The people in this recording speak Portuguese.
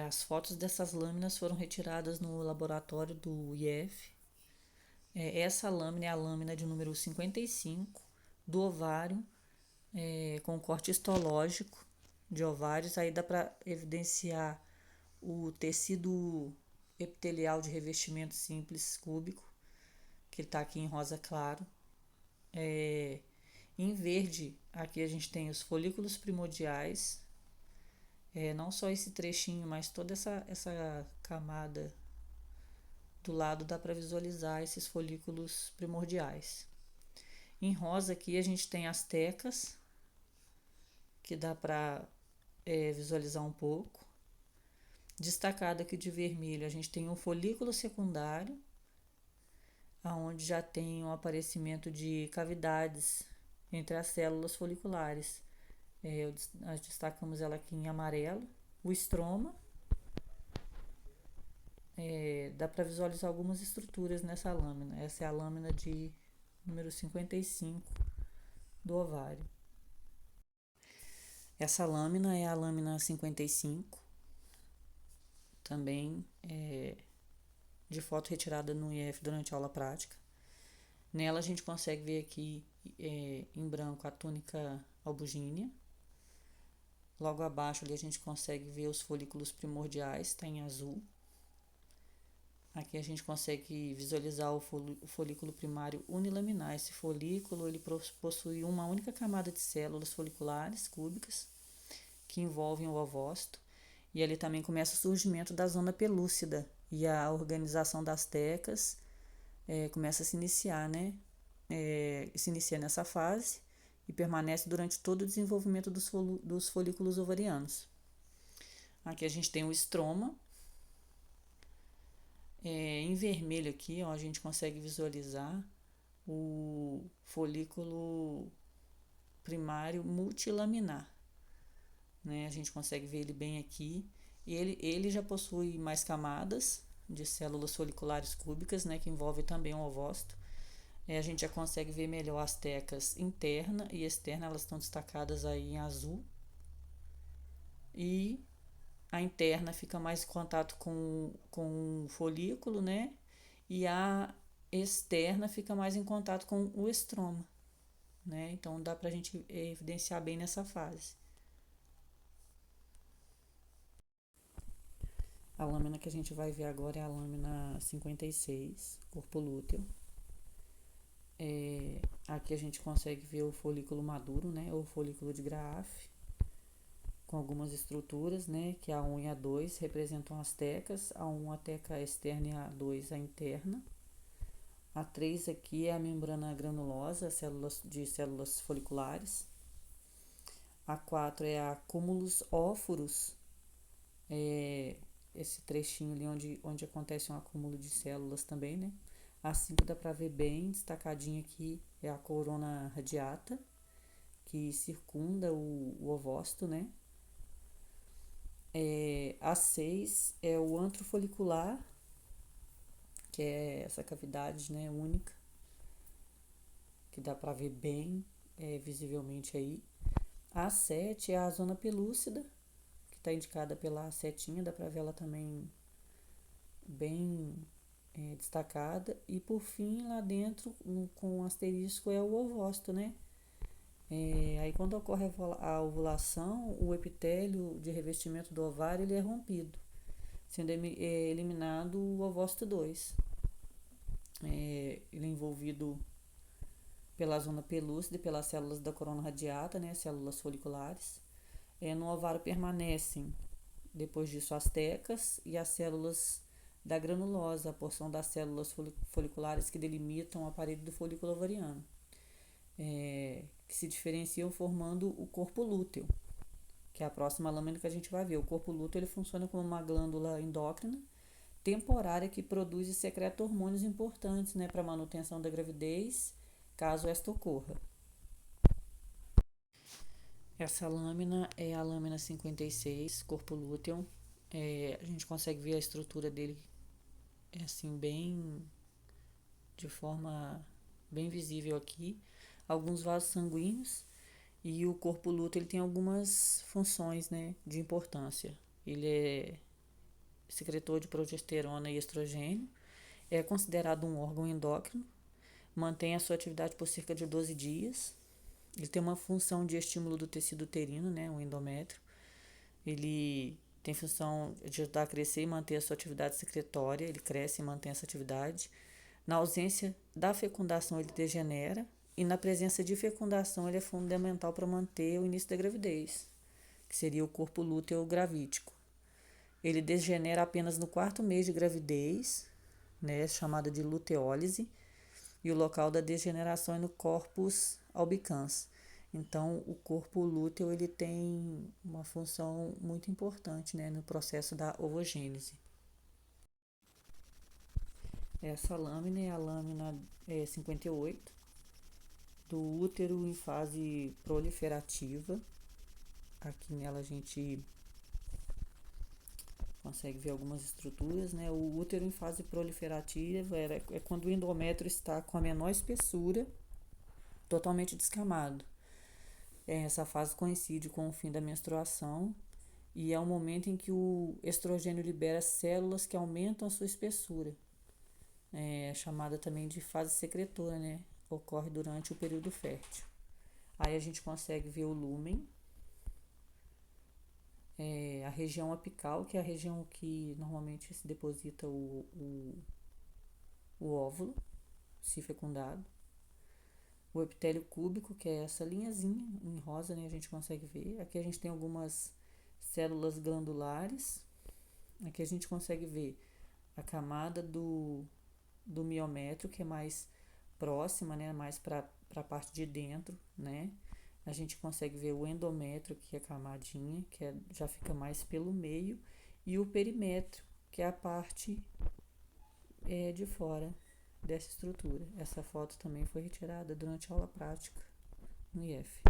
As fotos dessas lâminas foram retiradas no laboratório do IF. Essa lâmina é a lâmina de número 55 do ovário, com corte histológico de ovários. Aí dá para evidenciar o tecido epitelial de revestimento simples cúbico, que está aqui em rosa claro. Em verde, aqui a gente tem os folículos primordiais, não só esse trechinho, mas toda essa camada do lado dá para visualizar esses folículos primordiais. Em rosa aqui a gente tem as tecas, que dá para visualizar um pouco. Destacado aqui de vermelho, a gente tem um folículo secundário, onde já tem um aparecimento de cavidades entre as células foliculares. Nós destacamos ela aqui em amarelo. O estroma, dá para visualizar algumas estruturas nessa lâmina. Essa é a lâmina de número 55 do ovário. Essa lâmina é a lâmina 55, também de foto retirada no IF durante a aula prática. Nela a gente consegue ver aqui em branco a túnica albugínea. Logo abaixo ali a gente consegue ver os folículos primordiais, está em azul. Aqui a gente consegue visualizar o folículo primário unilaminar. Esse folículo ele possui uma única camada de células foliculares cúbicas que envolvem o ovócito. E ali também começa o surgimento da zona pelúcida e a organização das tecas começa a se iniciar, né? Se inicia nessa fase e permanece durante todo o desenvolvimento dos folículos ovarianos. Aqui a gente tem o estroma. Em vermelho aqui, ó, a gente consegue visualizar o folículo primário multilaminar, né? A gente consegue ver ele bem aqui. E ele já possui mais camadas de células foliculares cúbicas, né, que envolve também o ovócito. A gente já consegue ver melhor as tecas interna e externa, elas estão destacadas aí em azul. E a interna fica mais em contato com o folículo, né? E a externa fica mais em contato com o estroma, né? Então dá pra gente evidenciar bem nessa fase. A lâmina que a gente vai ver agora é a lâmina 56, corpo lúteo. Aqui a gente consegue ver o folículo maduro, né? Ou folículo de Graaff, com algumas estruturas, né? Que a 1 e a 2 representam as tecas, a 1 a teca externa e a 2 a interna. A 3 aqui é a membrana granulosa, de células foliculares. A 4 é a cúmulos óforos, esse trechinho ali onde acontece um acúmulo de células também, né? A 5 dá para ver bem destacadinho aqui, é a corona radiata, que circunda o ovócito, né? A 6 é o antro folicular, que é essa cavidade, né, única, que dá para ver bem visivelmente aí. A 7 é a zona pelúcida, que está indicada pela setinha, dá para ver ela também bem destacada. E por fim, lá dentro, com um asterisco, é o ovócito, né? Aí quando ocorre a ovulação, o epitélio de revestimento do ovário ele é rompido, sendo eliminado o ovócito 2. Ele é envolvido pela zona pelúcida e pelas células da corona radiata, né, células foliculares. No ovário permanecem, depois disso, as tecas e as células da granulosa, a porção das células foliculares que delimitam o aparelho do folículo ovariano, que se diferenciam formando o corpo lúteo, que é a próxima lâmina que a gente vai ver. O corpo lúteo ele funciona como uma glândula endócrina temporária que produz e secreta hormônios importantes, né, para a manutenção da gravidez, caso esta ocorra. Essa lâmina é a lâmina 56, corpo lúteo. A gente consegue ver a estrutura dele assim bem de forma bem visível aqui. Alguns vasos sanguíneos e o corpo lúteo ele tem algumas funções, né, de importância. ele é secretor de progesterona e estrogênio, é considerado um órgão endócrino, mantém a sua atividade por cerca de 12 dias. Ele tem uma função de estímulo do tecido uterino, né, o endométrio. Ele tem função de ajudar a crescer e manter a sua atividade secretória, ele cresce e mantém essa atividade. Na ausência da fecundação, ele degenera, e na presença de fecundação, ele é fundamental para manter o início da gravidez, que seria o corpo lúteo gravídico. Ele degenera apenas no 4º mês de gravidez, né, chamada de luteólise, e o local da degeneração é no corpus albicans. Então, o corpo lúteo ele tem uma função muito importante, né, no processo da ovogênese. Essa lâmina é a lâmina 58 do útero em fase proliferativa. Aqui nela a gente consegue ver algumas estruturas, né? O útero em fase proliferativa é quando o endométrio está com a menor espessura, totalmente descamado. Essa fase coincide com o fim da menstruação e é o momento em que o estrogênio libera células que aumentam a sua espessura. É chamada também de fase secretora, né? Ocorre durante o período fértil. Aí a gente consegue ver o lúmen, a região apical, que é a região que normalmente se deposita o óvulo, se fecundado. O epitélio cúbico, que é essa linhazinha em rosa, né? A gente consegue ver. Aqui a gente tem algumas células glandulares. Aqui a gente consegue ver a camada do miométrio, que é mais próxima, né? Mais para a parte de dentro, né? A gente consegue ver o endométrio, que é a camadinha, que já fica mais pelo meio, e o perimétrio, que é a parte de fora dessa estrutura. Essa foto também foi retirada durante a aula prática no IF.